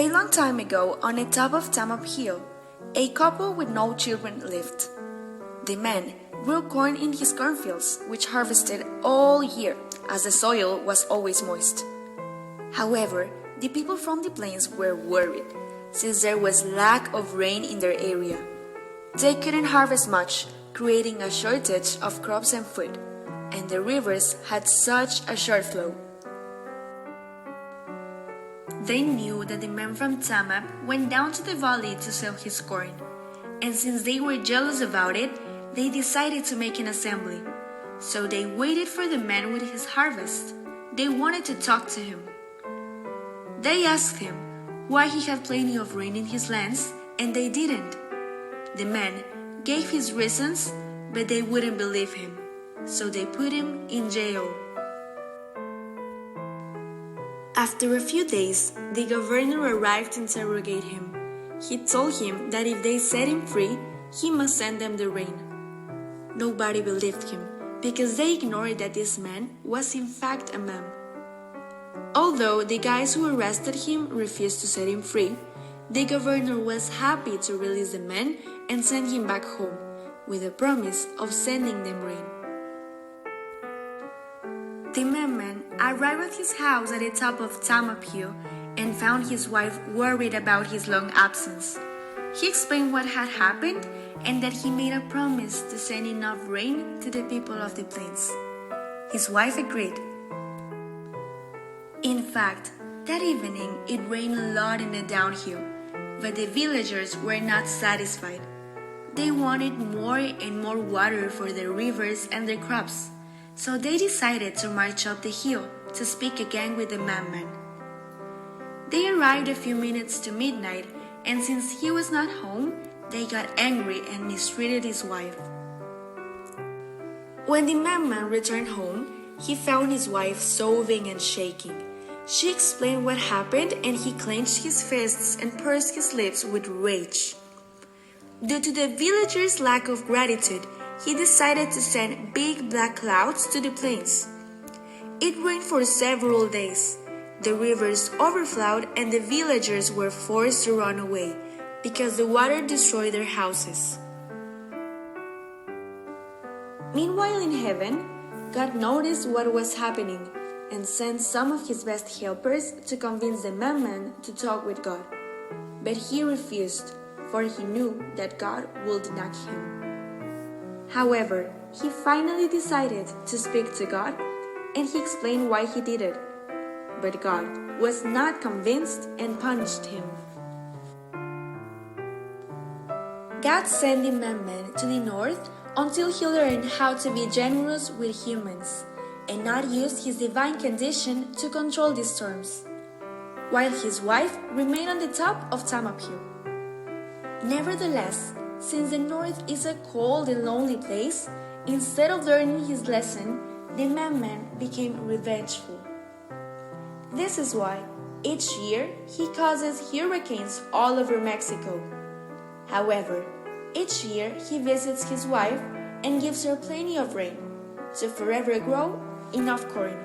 A long time ago, on the top of Tamap Hill, a couple with no children lived. The man grew corn in his cornfields, which harvested all year, as the soil was always moist. However, the people from the plains were worried, since there was lack of rain in their area. They couldn't harvest much, creating a shortage of crops and food, and the rivers had such a short flow. They knew that the man from Tamap went down to the valley to sell his corn, and since they were jealous about it, they decided to make an assembly. So they waited for the man with his harvest. They wanted to talk to him. They asked him why he had plenty of rain in his lands and they didn't. The man gave his reasons, but they wouldn't believe him, so they put him in jail. After a few days, the governor arrived to interrogate him. He told him that if they set him free, he must send them the rain. Nobody believed him because they ignored that this man was in fact a man. Although the guys who arrested him refused to set him free, the governor was happy to release the man and send him back home, with a promise of sending them rain. The man arrived at his house at the top of Tamap Hill and found his wife worried about his long absence. He explained what had happened and that he made a promise to send enough rain to the people of the plains. His wife agreed. In fact, that evening it rained a lot in the downhill, but the villagers were not satisfied. They wanted more and more water for their rivers and their crops, so they decided to march up the hill to speak again with the madman. They arrived a few minutes to midnight, and since he was not home, they got angry and mistreated his wife. When the madman returned home, he found his wife sobbing and shaking. She explained what happened and he clenched his fists and pursed his lips with rage. Due to the villagers' lack of gratitude, he decided to send big black clouds to the plains. It rained for several days. The rivers overflowed and the villagers were forced to run away because the water destroyed their houses. Meanwhile in heaven, God noticed what was happening and sent some of his best helpers to convince the madman to talk with God. But he refused, for he knew that God would knock him. However, he finally decided to speak to God, and he explained why he did it. But God was not convinced and punished him. God sent the madman to the north until he learned how to be generous with humans and not use his divine condition to control the storms, while his wife remained on the top of Tamap Hill. Nevertheless, since the north is a cold and lonely place, instead of learning his lesson, the madman became revengeful. This is why each year he causes hurricanes all over Mexico. However, each year he visits his wife and gives her plenty of rain to forever grow enough corn.